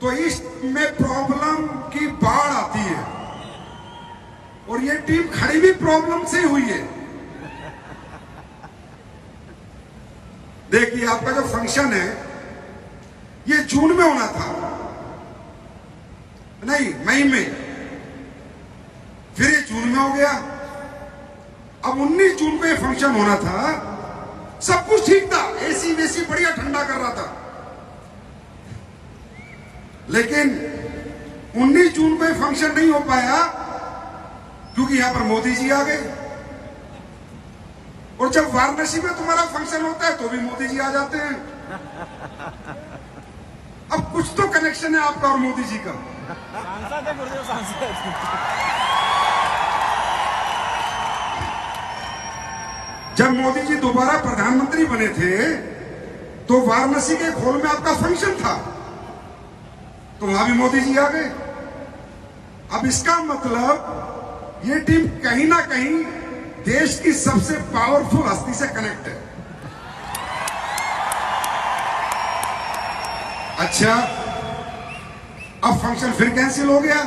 तो इसमें प्रॉब्लम की बाढ़ आती है और ये टीम खड़ी भी प्रॉब्लम से हुई है। देखिए, आपका जो फंक्शन है ये जून में होना था, नहीं मई में, फिर ये जून में हो गया। अब 19 जून को ये फंक्शन होना था, सब कुछ ठीक था, एसी वेसी बढ़िया ठंडा कर रहा था, लेकिन 19 जून को ये फंक्शन नहीं हो पाया क्योंकि यहां पर मोदी जी आ गए। और जब वाराणसी में तुम्हारा फंक्शन होता है तो भी मोदी जी आ जाते हैं। अब कुछ तो कनेक्शन है आपका और मोदी जी का। सांसद है गुरुदेव, सांसद। जब मोदी जी दोबारा प्रधानमंत्री बने थे तो वाराणसी के खोल में आपका फंक्शन था, तो वहां भी मोदी जी आ गए। अब इसका मतलब ये टीम कहीं ना कहीं देश की सबसे पावरफुल हस्ती से कनेक्ट है। अच्छा, अब फंक्शन फिर कैंसिल हो गया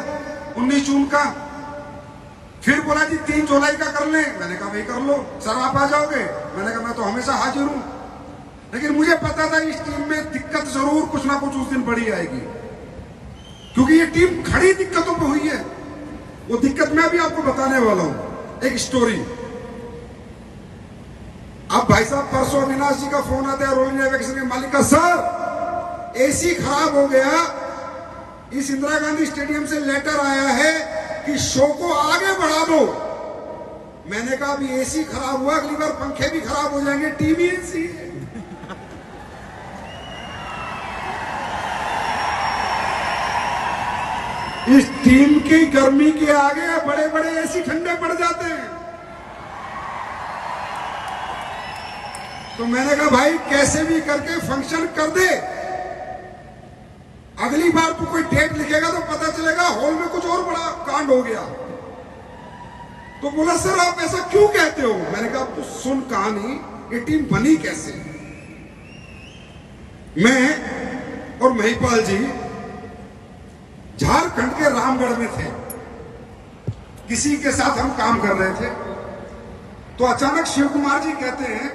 19 जून का। फिर बोला जी 3 जुलाई का कर लें। मैंने कहा वही कर लो। सर आप आ जाओगे? मैंने कहा मैं तो हमेशा हाजिर हूं, लेकिन मुझे पता था इस टीम में दिक्कत जरूर कुछ ना कुछ उस दिन बड़ी आएगी, क्योंकि ये टीम खड़ी दिक्कतों पे हुई है। वो दिक्कत मैं भी आपको बताने वाला हूं, एक स्टोरी। अब भाई साहब, परसों अविनाश जी का फोन आता है, रोलिंग एवेक्शन के मालिक का, सर एसी खराब हो गया, इस इंदिरा गांधी स्टेडियम से लेटर आया है कि शो को आगे बढ़ा दो। मैंने कहा अभी एसी खराब हुआ, अगली बार पंखे भी खराब हो जाएंगे, टीवी एसी है। इस टीम की गर्मी के आगे बड़े बड़े एसी ठंडे पड़ जाते हैं। तो मैंने कहा भाई कैसे भी करके फंक्शन कर दे, अगली बार तू कोई डेट लिखेगा तो पता चलेगा हॉल में कुछ और बड़ा कांड हो गया। तो बोला सर आप ऐसा क्यों कहते हो? मैंने कहा तू सुन कहानी, ये टीम बनी कैसे। मैं और महिपाल जी झारखंड के रामगढ़ में थे, किसी के साथ हम काम कर रहे थे, तो अचानक शिव कुमार जी कहते हैं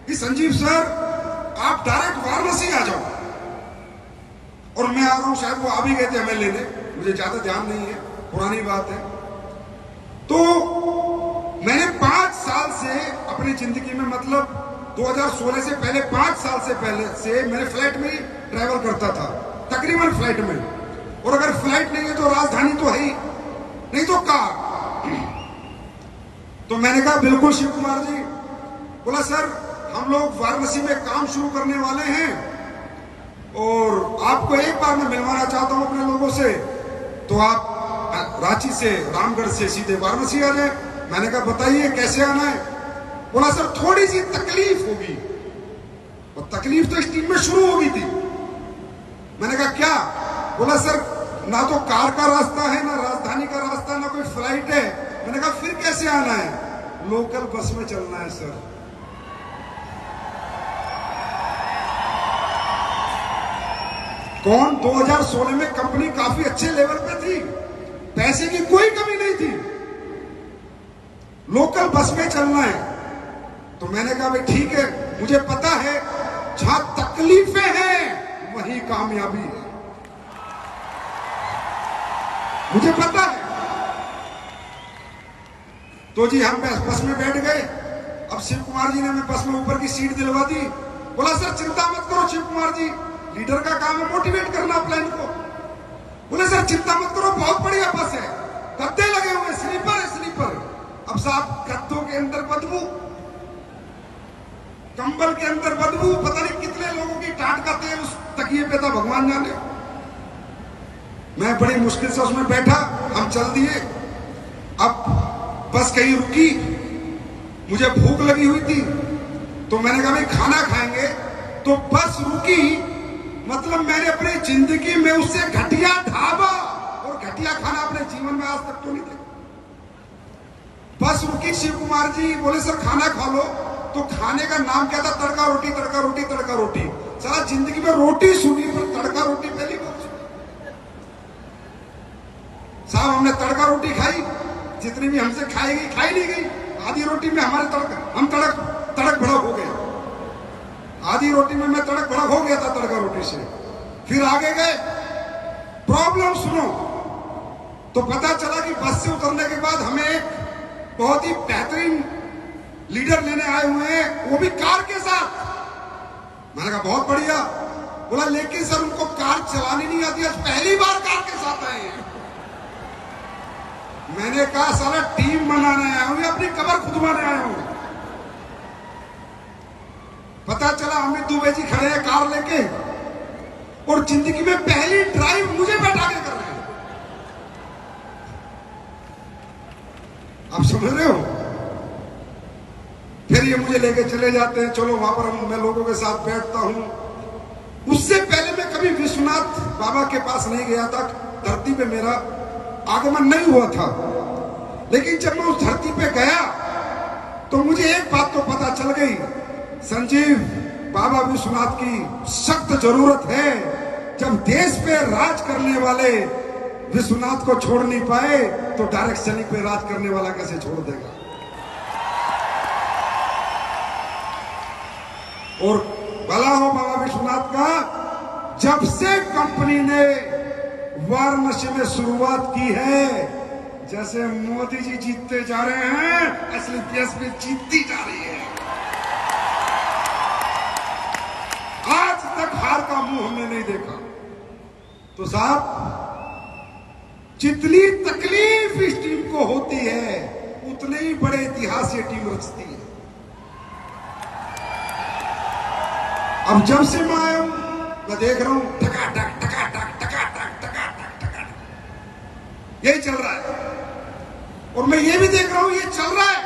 कि संजीव सर आप डायरेक्ट वाराणसी आ जाओ। और मैं आ रहा हूं, शायद वो आ भी गए थे हमें लेने, मुझे ज्यादा ध्यान नहीं है, पुरानी बात है। तो मैंने 5 साल से अपनी जिंदगी में, मतलब 2016 से पहले 5 साल से पहले से मैंने फ्लाइट में ही ट्रैवल करता था, तकरीबन फ्लाइट में। और अगर फ्लाइट नहीं है तो राजधानी तो है ही, नहीं तो कार। तो मैंने कहा बिल्कुल शिव कुमार जी। बोला सर हम लोग वाराणसी में काम शुरू करने वाले हैं और आपको एक बार मैं मिलवाना चाहता हूं अपने लोगों से, तो आप रांची से, रामगढ़ से सीधे वाराणसी आ जाए। मैंने कहा बताइए कैसे आना है? बोला सर थोड़ी सी तकलीफ होगी। और तकलीफ तो इस टीम में शुरू हो गई थी। मैंने कहा क्या? बोला सर ना तो कार का रास्ता है, ना राजधानी का रास्ता, ना कोई फ्लाइट है। मैंने कहा फिर कैसे आना है? लोकल बस में चलना है सर। कौन? 2016 में कंपनी काफी अच्छे लेवल पे थी, पैसे की कोई कमी नहीं थी, लोकल बस में चलना है। तो मैंने कहा भाई ठीक है, मुझे पता है जहां तकलीफें हैं वहीं कामयाबी है, मुझे पता है। तो जी हम बस में बैठ गए। अब शिव कुमार जी ने हमें बस में ऊपर की सीट दिलवा दी। बोला सर चिंता मत करो शिव कुमार जी, लीडर का काम है मोटिवेट करना प्लेन को। बोले सर चिंता मत करो, बहुत बढ़िया बस है, गद्दे लगे हुए, स्लीपर है स्लीपर। अब साहब गद्दों के अंदर बदबू, कंबल के अंदर बदबू, पता नहीं कितने लोगों की टाट का तेल उस तकिए पे था, भगवान जाने। मैं बड़ी मुश्किल से उसमें बैठा, हम चल दिए। अब बस कहीं रुकी, मुझे भूख लगी हुई थी, तो मैंने कहा भाई खाना खाएंगे। तो बस रुकी, मतलब मैंने अपनी जिंदगी में उससे घटिया ढाबा और घटिया खाना अपने जीवन में आज तक तो नहीं देखा। बस रुकी, शिव कुमार जी बोले सर खाना खा लो। तो खाने का नाम क्या था? तड़का रोटी, तड़का रोटी, तड़का रोटी। सारा जिंदगी में रोटी सुनी पर तड़का रोटी पहली बार सुनी। जितनी भी हमसे खाई गई खाई नहीं गई। आधी रोटी में हमारे तड़क भड़क हो गए। आधी रोटी में मैं तड़क भड़क हो गया था तड़का रोटी से। फिर आगे गए, प्रॉब्लम सुनो तो पता चला कि बस से उतरने के बाद हमें एक बहुत ही बेहतरीन लीडर लेने आए हुए हैं, वो भी कार के साथ। मैंने कहा बहुत बढ़िया। बोला लेकिन सर उनको कार चलानी नहीं आती, आज पहली बार कार के साथ आए हैं। मैंने कहा साला टीम बनाने आया हूं या अपनी कमर खुदवाने आया हूं। पता चला अमित दुबे जी खड़े हैं कार लेके और जिंदगी में पहली ड्राइव मुझे बैठा के कर रहे हैं। आप समझ रहे हो? फिर ये मुझे लेके चले जाते हैं, चलो वहां पर मैं लोगों के साथ बैठता हूं। उससे पहले मैं कभी विश्वनाथ बाबा के पास नहीं गया था, धरती पे मेरा आगमन नहीं हुआ था। लेकिन जब मैं उस धरती पे गया तो मुझे एक बात तो पता चल गई, संजीव बाबा विश्वनाथ की सख्त जरूरत है। जब देश पे राज करने वाले विश्वनाथ को छोड़ नहीं पाए तो डायरेक्ट सैनिक पे राज करने वाला कैसे छोड़ देगा। और भला हो बाबा विश्वनाथ का, जब से कंपनी ने वाराणसी में शुरुआत की है, जैसे मोदी जी जीतते जा रहे हैं, असली बीएसपी जीतती जा रही है। आज तक हार का मुंह हमने नहीं देखा। तो साहब जितनी तकलीफ इस टीम को होती है उतने ही बड़े इतिहास ये टीम रचती है। अब जब से मैं आया हूं मैं देख रहा हूं टकाटक टकाटक टकाटक टकाटक टकाटक यही चल रहा है। और मैं ये भी देख रहा हूं ये चल रहा है,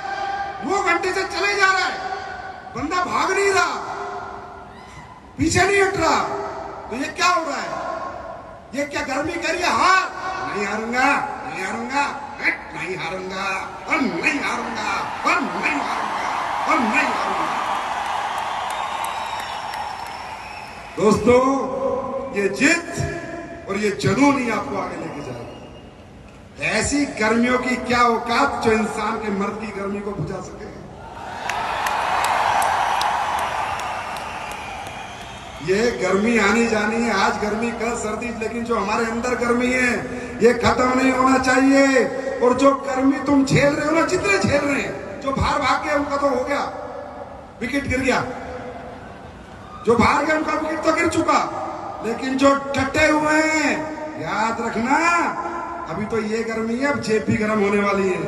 9 घंटे से चले जा रहा है, बंदा भाग नहीं रहा, पीछे नहीं हट रहा। तो ये क्या हो रहा है? ये क्या गर्मी कह रही है हार? नहीं हारूंगा, नहीं हारूंगा, नहीं हारूंगा, और नहीं हारूंगा, और नहीं हारूंगा, और नहीं हारूंगा। दोस्तों ये जिद और ये जुनून ही आपको आगे लेके जाएगा। ऐसी गर्मियों की क्या औकात जो इंसान के मर्द की गर्मी को बुझा सके। ये गर्मी आनी जानी है, आज गर्मी कल सर्दी, लेकिन जो हमारे अंदर गर्मी है ये खत्म नहीं होना चाहिए। और जो गर्मी तुम झेल रहे हो ना, जितने झेल रहे हैं, जो बाहर भाग गए उनका तो हो गया, विकेट गिर गया, जो बाहर गए उनका विकेट तो गिर चुका, लेकिन जो डटे हुए हैं याद रखना अभी तो ये गर्मी है, अब जेब भी गर्म होने वाली है।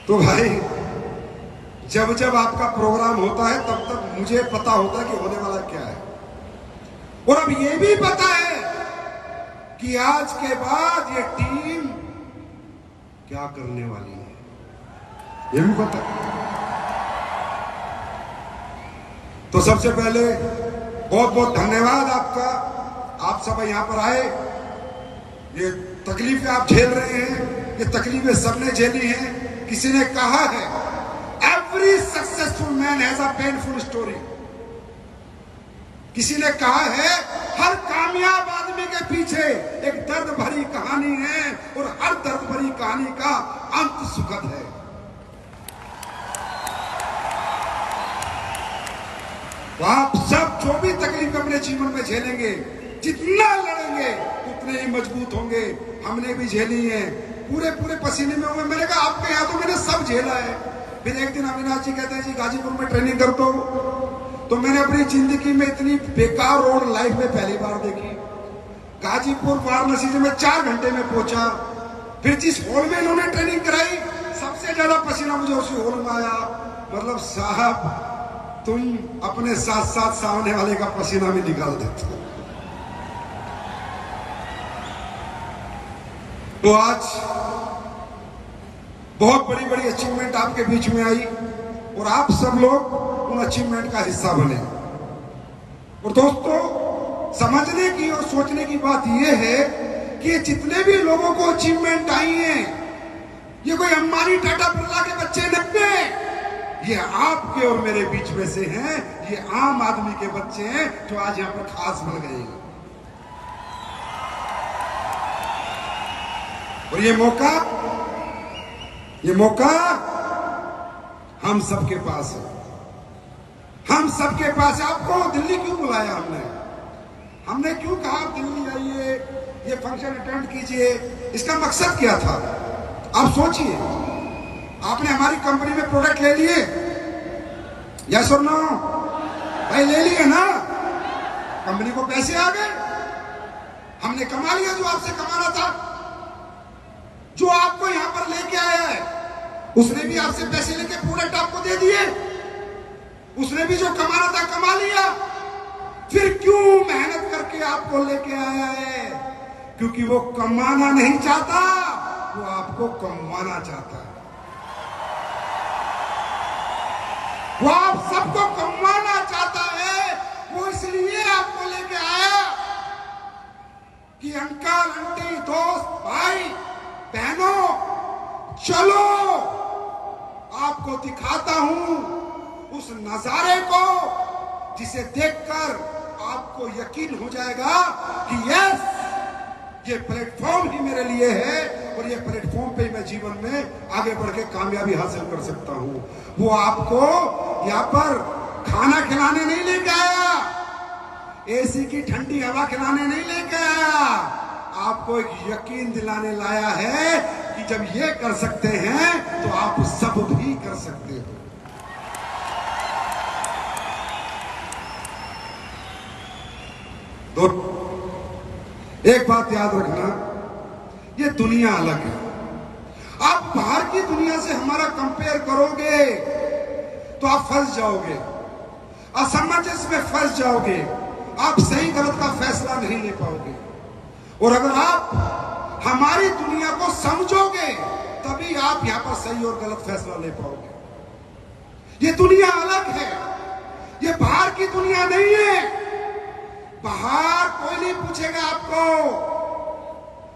तो भाई जब जब आपका प्रोग्राम होता है तब तक मुझे पता होता है कि होने वाला क्या है। और अब ये भी पता है कि आज के बाद ये टीम क्या करने वाली है, ये भी पता है। तो सबसे पहले बहुत बहुत धन्यवाद आपका, आप सब यहां पर आए। ये तकलीफें आप झेल रहे हैं, ये तकलीफें सबने झेली हैं। किसी ने कहा है every successful man has a painful story. किसी ने कहा है हर कामयाब आदमी के पीछे एक दर्द भरी कहानी है और हर दर्द भरी कहानी का अंत सुखद है। तो आप सब जो भी तकलीफ अपने जीवन में झेलेंगे, जितना लड़ेंगे उतने ही मजबूत होंगे। हमने भी झेली है, पूरे पूरे पसीने में हुए। मैंने कहा आपके यहाँ तो मैंने सब झेला है। फिर एक दिन अविनाश जी कहते हैं जी गाजीपुर में ट्रेनिंग करता हूं, तो मैंने अपनी जिंदगी में इतनी बेकार रोड लाइफ में पहली बार देखी। गाजीपुर वाराणसी से मैं 4 घंटे में पहुंचा। फिर जिस हॉल में इन्होंने ट्रेनिंग कराई सबसे ज्यादा पसीना मुझे उसी हॉल में आया। मतलब साहब तुम अपने साथ साथ सामने वाले का पसीना भी निकाल देते हो। तो आज बहुत बड़ी बड़ी अचीवमेंट आपके बीच में आई और आप सब लोग उन अचीवमेंट का हिस्सा बने। और दोस्तों समझने की और सोचने की बात यह है कि जितने भी लोगों को अचीवमेंट आई हैं, ये कोई अंबानी टाटा बिरला के बच्चे नहीं हैं, ये आपके और मेरे बीच में से हैं। ये आम आदमी के बच्चे हैं जो आज यहां पर खास बन गए हैं। और ये मौका हम सबके पास है, हम सबके पास है। आपको दिल्ली क्यों बुलाया हमने क्यों कहा आप दिल्ली आइए, ये फंक्शन अटेंड कीजिए? इसका मकसद क्या था? आप सोचिए। आपने हमारी कंपनी में प्रोडक्ट ले लिए, यस और नो? भाई ले लिए ना, कंपनी को पैसे आ गए, हमने कमा लिया जो आपसे कमाना था। जो आपको यहां पर लेके आया है उसने भी आपसे पैसे लेके प्रोडक्ट आपको दे दिए, उसने भी जो कमाना था कमा लिया। फिर क्यों मेहनत करके आपको लेके आया है? क्योंकि वो कमाना नहीं चाहता, वो आपको कमाना चाहता है। वो आप सबको कमाना चाहता है। वो इसलिए आपको लेके आया कि अंकल आंटी दोस्त भाई बहनों चलो आपको दिखाता हूं उस नजारे को जिसे देखकर आपको यकीन हो जाएगा कि यस ये प्लेटफॉर्म ही मेरे लिए है और ये प्लेटफॉर्म पे मैं जीवन में आगे बढ़ के कामयाबी हासिल कर सकता हूं। वो आपको यहां पर खाना खिलाने नहीं लेके आया, एसी की ठंडी हवा खिलाने नहीं लेके आया, आपको एक यकीन दिलाने लाया है कि जब ये कर सकते हैं तो आप सब भी कर सकते हो। तो एक बात याद रखना, ये दुनिया अलग है। आप बाहर की दुनिया से हमारा कंपेयर करोगे तो आप फंस जाओगे, असमंजस में फंस जाओगे, आप सही गलत का फैसला नहीं ले पाओगे। और अगर आप हमारी दुनिया को समझोगे तभी आप यहां पर सही और गलत फैसला ले पाओगे। ये दुनिया अलग है, ये बाहर की दुनिया नहीं है। बाहर कोई नहीं पूछेगा आपको,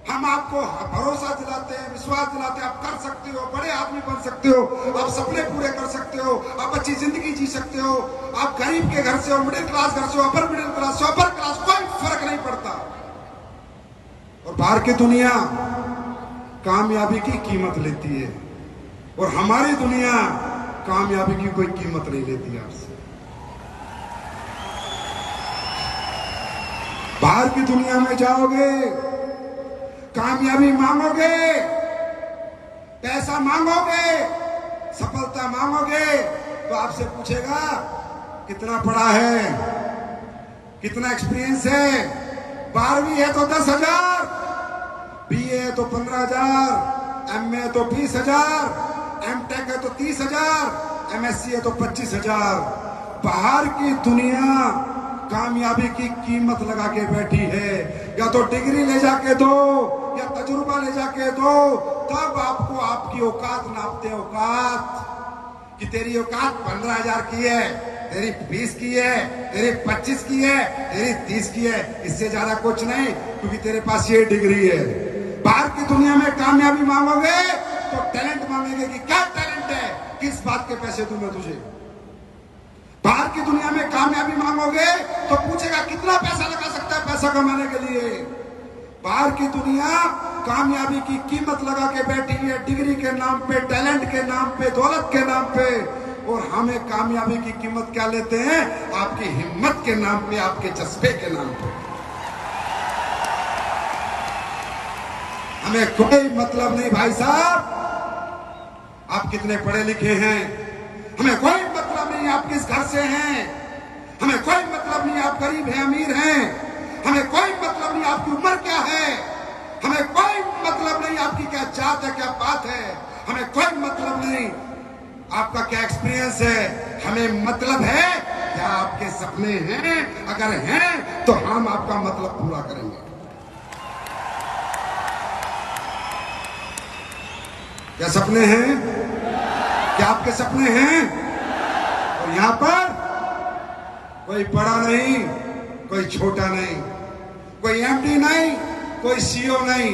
हम आपको भरोसा दिलाते हैं, विश्वास दिलाते हैं, आप कर सकते हो, बड़े आदमी बन सकते हो, आप सपने पूरे कर सकते हो, आप अच्छी जिंदगी जी सकते हो, आप गरीब के घर से हो, मिडिल क्लास घर से हो, अपर मिडिल क्लास से, अपर क्लास, कोई फर्क नहीं पड़ता। और बाहर की दुनिया कामयाबी की कीमत लेती है और हमारी दुनिया कामयाबी की कोई कीमत नहीं लेती आपसे। बाहर की दुनिया में जाओगे, कामयाबी मांगोगे, पैसा मांगोगे, सफलता मांगोगे तो आपसे पूछेगा कितना पढ़ा है, कितना एक्सपीरियंस है। 12वीं है तो 10,000, बीए है तो 15,000, एमए है तो 20,000, एमटेक है तो 30,000, एमएससी है तो 25,000। बाहर की दुनिया कामयाबी की कीमत लगा के बैठी है। या तो डिग्री ले जाके दो या तजुर्बा ले जाके दो, तब आपको आपकी औकात नापते। औकात कि तेरी औकात 15,000 की है, तेरी 20 की है, तेरी 25 की है, तेरी 30 की है, इससे ज्यादा कुछ नहीं, क्योंकि तेरे पास ये डिग्री है। बाहर की दुनिया में कामयाबी मांगोगे तो टैलेंट मांगेंगे कि क्या टैलेंट है, किस बात के पैसे दूं मैं तुझे। बाहर की दुनिया में कामयाबी मांगोगे तो पूछेगा कितना पैसा लगा सकता है पैसा कमाने के लिए। बाहर की दुनिया कामयाबी की कीमत लगा के बैठी है, डिग्री के नाम पे, टैलेंट के नाम पे, दौलत के नाम पे। और हमें कामयाबी की कीमत क्या लेते हैं? आपकी हिम्मत के नाम पे, आपके जज्बे के नाम पे। हमें कोई मतलब नहीं भाई साहब आप कितने पढ़े लिखे हैं, हमें कोई मतलब नहीं आप किस घर से हैं, हमें कोई मतलब नहीं आप गरीब हैं अमीर हैं, हमें कोई मतलब नहीं आपकी उम्र क्या है, हमें कोई मतलब नहीं आपकी क्या जात है, क्या बात है, हमें कोई मतलब नहीं आपका क्या एक्सपीरियंस है। हमें मतलब है क्या आपके सपने हैं, अगर हैं तो हम आपका मतलब पूरा करेंगे। क्या सपने हैं? क्या आपके सपने हैं? और यहां पर कोई बड़ा नहीं, कोई छोटा नहीं, कोई एमडी नहीं, कोई सीईओ नहीं।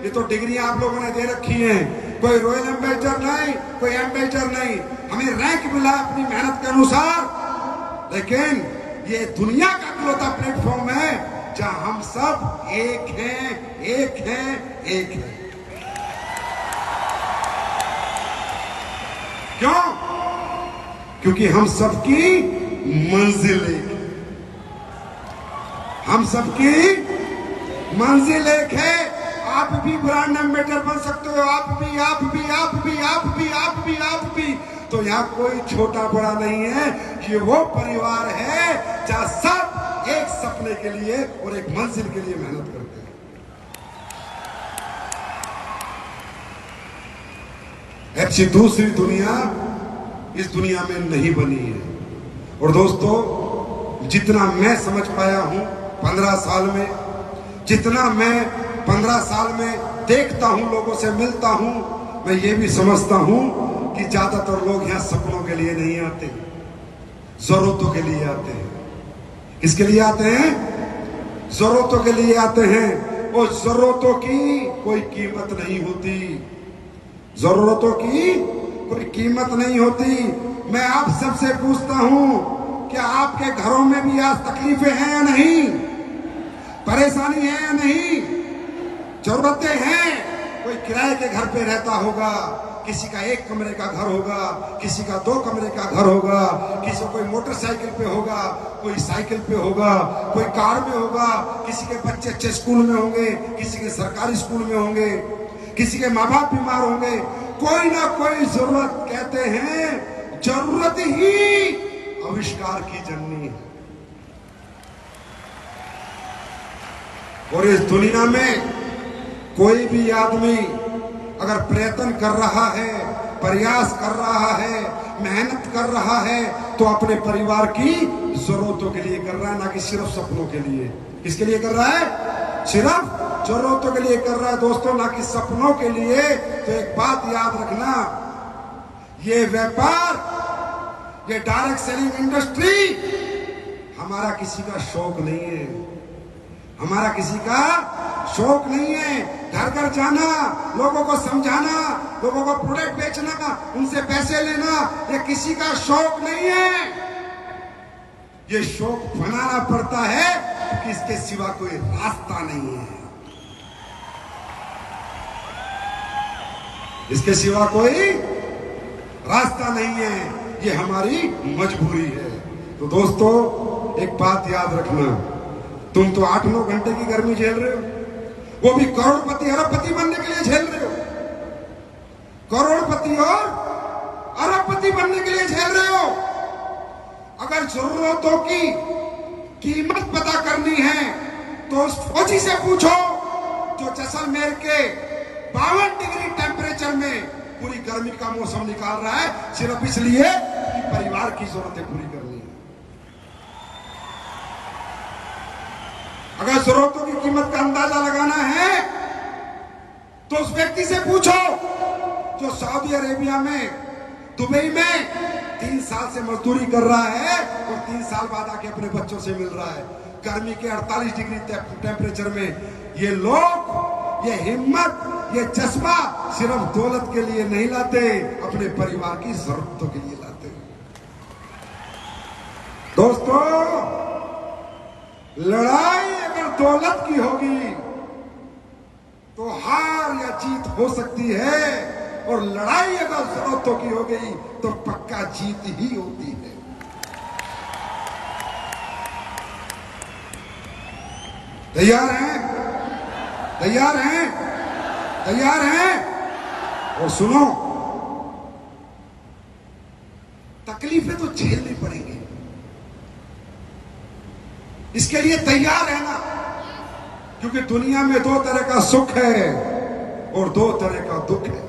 ये तो डिग्रियां आप लोगों ने दे रखी हैं। कोई रॉयल एम्बेसडर नहीं, कोई एम्बेसडर नहीं। हमें रैंक मिला अपनी मेहनत के अनुसार, लेकिन ये दुनिया का इकलौता प्लेटफॉर्म है जहां हम सब एक हैं, एक हैं, एक हैं। क्योंकि हम सबकी मंजिल एक है, हम सबकी मंजिल एक है। आप भी ब्रांड एम्बेसडर बन सकते हो, आप भी, आप भी, आप भी, आप भी, आप भी, आप भी। तो यहाँ कोई छोटा बड़ा नहीं है, ये वो परिवार है जहां सब एक सपने के लिए और एक मंजिल के लिए मेहनत करते हैं। ऐसी दूसरी दुनिया इस दुनिया में नहीं बनी है। और दोस्तों, जितना मैं समझ पाया हूं 15 साल में, जितना मैं 15 साल में देखता हूं, लोगों से मिलता हूं, मैं ये भी समझता हूं कि ज्यादातर लोग यहां सपनों के लिए नहीं आते, जरूरतों के लिए आते हैं। किसके लिए आते हैं? जरूरतों के लिए आते हैं। और जरूरतों की कोई कीमत नहीं होती, जरूरतों की कोई कीमत नहीं होती। मैं आप सबसे पूछता हूं, क्या आपके घरों में भी आज तकलीफें हैं या नहीं? परेशानी है या नहीं? जरूरतें हैं। कोई किराए के घर पे रहता होगा, किसी का 1 कमरे का घर होगा, किसी का 2 कमरे का घर होगा, किसी को कोई मोटरसाइकिल पे होगा, कोई साइकिल पे होगा, कोई कार में होगा, किसी के बच्चे अच्छे स्कूल में होंगे, किसी के सरकारी स्कूल में होंगे, किसी के माँ बाप बीमार होंगे। कोई ना कोई जरूरत, कहते हैं जरूरत ही आविष्कार की जननी है। और इस दुनिया में कोई भी आदमी अगर प्रयत्न कर रहा है, प्रयास कर रहा है, मेहनत कर रहा है, तो अपने परिवार की जरूरतों के लिए कर रहा है, ना कि सिर्फ सपनों के लिए। किसके लिए कर रहा है? सिर्फ जरूरतों के लिए कर रहा है दोस्तों, ना कि सपनों के लिए। तो एक बात याद रखना, ये व्यापार, ये डायरेक्ट सेलिंग इंडस्ट्री हमारा किसी का शौक नहीं है, हमारा किसी का शौक नहीं है। घर घर जाना, लोगों को समझाना, लोगों को प्रोडक्ट बेचना, उनसे पैसे लेना, ये किसी का शौक नहीं है। ये शौक बनाना पड़ता है क्योंकि इसके सिवा कोई रास्ता नहीं है, इसके सिवा कोई रास्ता नहीं है। ये हमारी मजबूरी है। तो दोस्तों, एक बात याद रखना, तुम तो 8-9 घंटे की गर्मी झेल रहे हो, वो भी करोड़पति अरबपति बनने के लिए झेल रहे हो, करोड़पति और अरबपति बनने के लिए झेल रहे हो। अगर जरूरतों की कीमत पता करनी है तो उस फौजी से पूछो जो जैसलमेर के 52 डिग्री टेम्परेचर में पूरी गर्मी का मौसम निकाल रहा है, सिर्फ इसलिए कि परिवार की जरूरतें पूरी करनी है। अगर जरूरतों की कीमत का अंदाजा लगाना है तो उस व्यक्ति से पूछो जो सऊदी अरेबिया में, दुबई में 3 साल से मजदूरी कर रहा है और 3 साल बाद आके अपने बच्चों से मिल रहा है गर्मी के 48 डिग्री टेम्परेचर में। ये लोग, ये हिम्मत, ये जज्बा सिर्फ दौलत के लिए नहीं लाते, अपने परिवार की जरूरतों के लिए लाते। दोस्तों, लड़ाई अगर दौलत की होगी तो हार या जीत हो सकती है, और लड़ाई अगर जरूरतों की हो गई तो पक्का जीत ही होती है। तैयार हैं? तैयार हैं? तैयार हैं? और सुनो, तकलीफें तो झेलनी पड़ेंगी, इसके लिए तैयार है ना, क्योंकि दुनिया में 2 तरह का सुख है और 2 तरह का दुख है।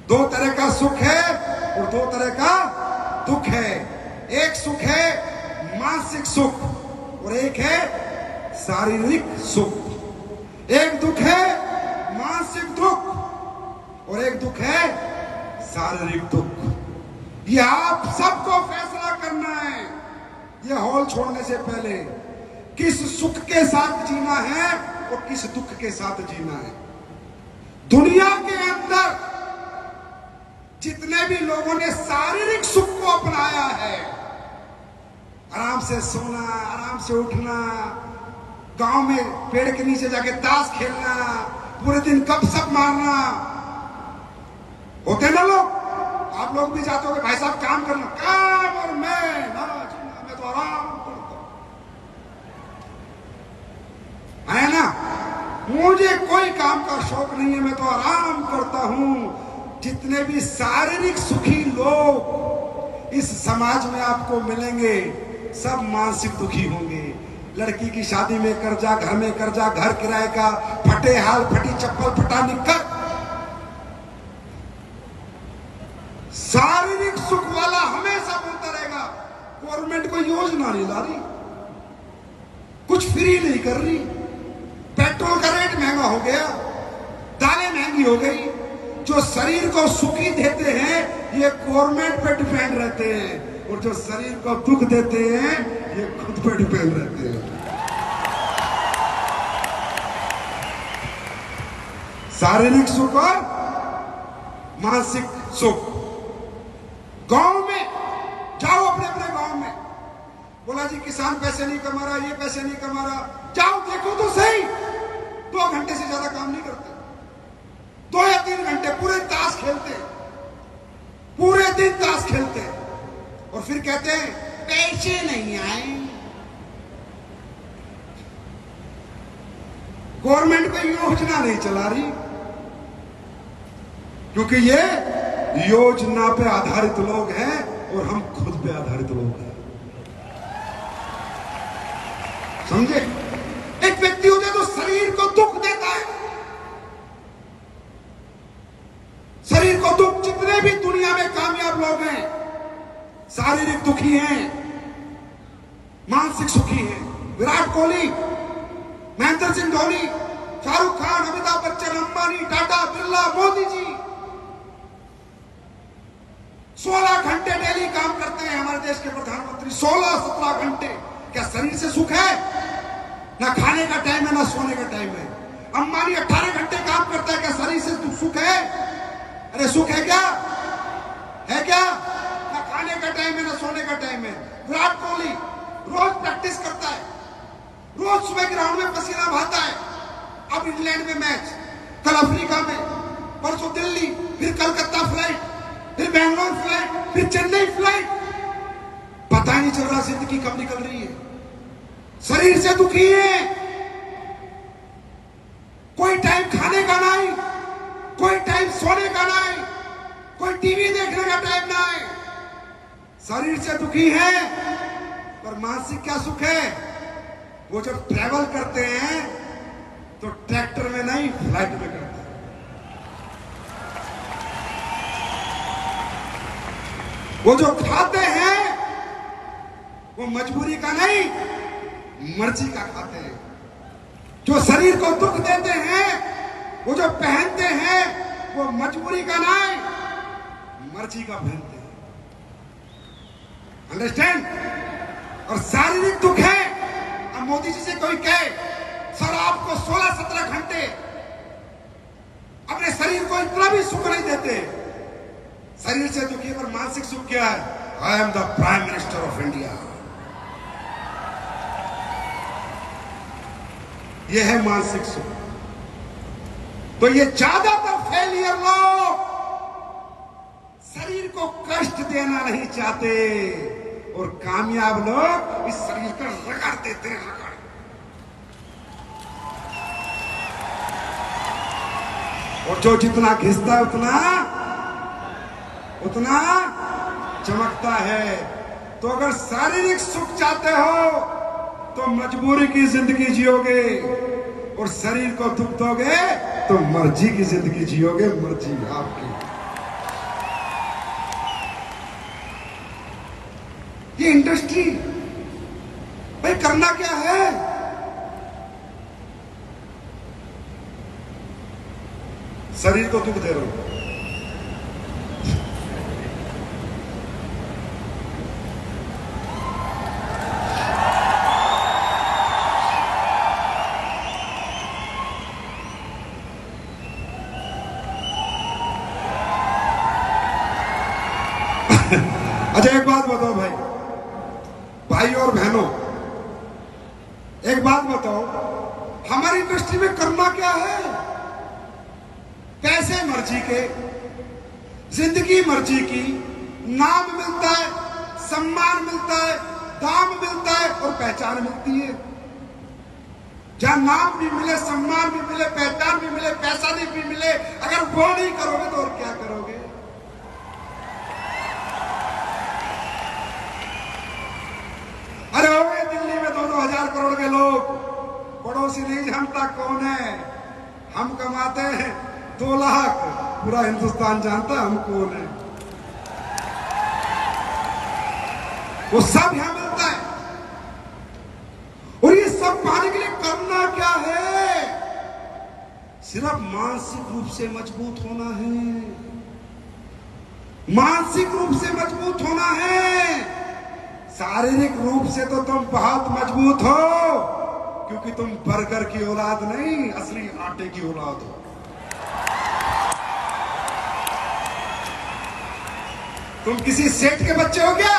2 तरह का सुख है और 2 तरह का दुख है। एक सुख है मानसिक सुख और एक है शारीरिक सुख। एक दुख है मानसिक दुख और एक दुख है शारीरिक दुख। ये आप सबको फैसला करना है, ये हॉल छोड़ने से पहले, किस सुख के साथ जीना है और किस दुख के साथ जीना है। दुनिया के अंदर जितने भी लोगों ने शारीरिक सुख को अपनाया है, आराम से सोना, आराम से उठना, गांव में पेड़ के नीचे जाके ताश खेलना, पूरे दिन गपशप मारना, होते ना लोग, आप लोग भी जाते हो कि भाई साहब काम करना, काम और मैं तो आराम करता हूं, है ना। मुझे कोई काम का शौक नहीं है, मैं तो आराम करता हूं। जितने भी शारीरिक सुखी लोग इस समाज में आपको मिलेंगे सब मानसिक दुखी होंगे। लड़की की शादी में कर्जा, घर में कर्जा, घर किराए का, फटे हाल, फटी चप्पल, फटा निक्कर। शारीरिक सुख वाला हमेशा बोलता रहेगा गवर्नमेंट कोई योजना नहीं ला रही, कुछ फ्री नहीं कर रही, पेट्रोल का रेट महंगा हो गया, दालें महंगी हो गई। जो शरीर को सुखी देते हैं ये गवर्नमेंट पे डिपेंड रहते हैं, और जो शरीर को दुख देते हैं ये खुद पे डिपेंड रहते हैं। शारीरिक सुख और मानसिक सुख। गांव में जाओ, अपने अपने गांव में, बोला जी किसान पैसे नहीं कमा रहा, ये पैसे नहीं कमा रहा, जाओ देखो तो सही। 2 घंटे से ज्यादा काम नहीं करते, 2 या 3 घंटे पूरे ताश खेलते, पूरे दिन ताश खेलते, और फिर कहते हैं पैसे नहीं आए। गवर्नमेंट कोई योजना नहीं चला रही, क्योंकि ये योजना पे आधारित लोग हैं और हम खुद पे आधारित लोग हैं, समझे। एक व्यक्ति हो जाए तो शरीर को दुख देता है, शरीर को दुख। जितने भी दुनिया में कामयाब लोग हैं शारीरिक दुखी हैं, मानसिक सुखी हैं। विराट कोहली, महेंद्र सिंह धोनी, शाहरुख खान, अमिताभ बच्चन, अंबानी, टाटा, बिरला, मोदी जी 16 घंटे डेली काम करते हैं हमारे देश के प्रधानमंत्री, 16-17 घंटे। क्या शरीर से सुख है? ना खाने का टाइम है, ना सोने का टाइम है। अंबानी 18 घंटे काम करता है, क्या शरीर से सुख है? अरे सुख है क्या? है क्या? ना खाने का टाइम है, ना सोने का टाइम है। विराट कोहली रोज प्रैक्टिस करता है, रोज सुबह ग्राउंड में पसीना बहाता है। अब इंग्लैंड में मैच, कल अफ्रीका में, परसों दिल्ली, फिर कलकत्ता फ्लाइट, फिर बेंगलोर फ्लाइट, फिर चेन्नई फ्लाइट। पता ही नहीं चल रहा जिंदगी कब निकल रही है। शरीर से दुखी है, कोई टाइम खाने का नहीं, कोई टाइम सोने का नहीं, कोई टीवी देखने का टाइम नहीं। शरीर से दुखी है, पर मानसिक क्या सुख है? वो जब ट्रैवल करते हैं तो ट्रैक्टर में नहीं, फ्लाइट में करते हैं। वो जो खाते हैं वो मजबूरी का नहीं, मर्जी का खाते हैं। जो शरीर को दुख देते हैं, वो जो पहनते हैं वो मजबूरी का नहीं, मर्जी का पहनते हैं। अंडरस्टैंड? और शारीरिक दुख है। अब मोदी जी से कोई कहे सर आपको 16-17 घंटे अपने शरीर को इतना भी सुख नहीं देते, शरीर से दुखी, पर मानसिक सुख क्या है? I am the prime minister of India. यह है मानसिक सुख। तो ये ज्यादातर फेलियर लोग शरीर को कष्ट देना नहीं चाहते, और कामयाब लोग इस शरीर को रगड़ देते हैं, रगड़। और जो जितना घिसता है उतना चमकता है। तो अगर शारीरिक सुख चाहते हो तो मजबूरी की जिंदगी जियोगे, और शरीर को दुख दोगे तो मर्जी की जिंदगी जियोगे, मर्जी आपकी। ये इंडस्ट्री भाई करना क्या है? शरीर को दुख दे रहा हूं। अच्छा एक बात बताओ भाई और बहनों, एक बात बताओ, हमारी इंडस्ट्री में करना क्या है? पैसे मर्जी के, जिंदगी मर्जी की, नाम मिलता है, सम्मान मिलता है, दाम मिलता है और पहचान मिलती है। जहां नाम भी मिले, सम्मान भी मिले, पहचान भी मिले, पैसा भी मिले, अगर वो नहीं करोगे तो और क्या करोगे? अरे हो गए दिल्ली में 2-2 हजार करोड़ के लोग, पड़ोसी नहीं जानता कौन है। हम कमाते हैं 2 लाख, पूरा हिंदुस्तान जानता है हम कौन है। वो सब यहां मिलता है। और ये सब पाने के लिए करना क्या है? सिर्फ मानसिक रूप से मजबूत होना है। मानसिक रूप से मजबूत होना है। शारीरिक रूप से तो तुम बहुत मजबूत हो, क्योंकि तुम बर्गर की औलाद नहीं, असली आटे की औलाद हो। तुम किसी सेठ के बच्चे हो क्या?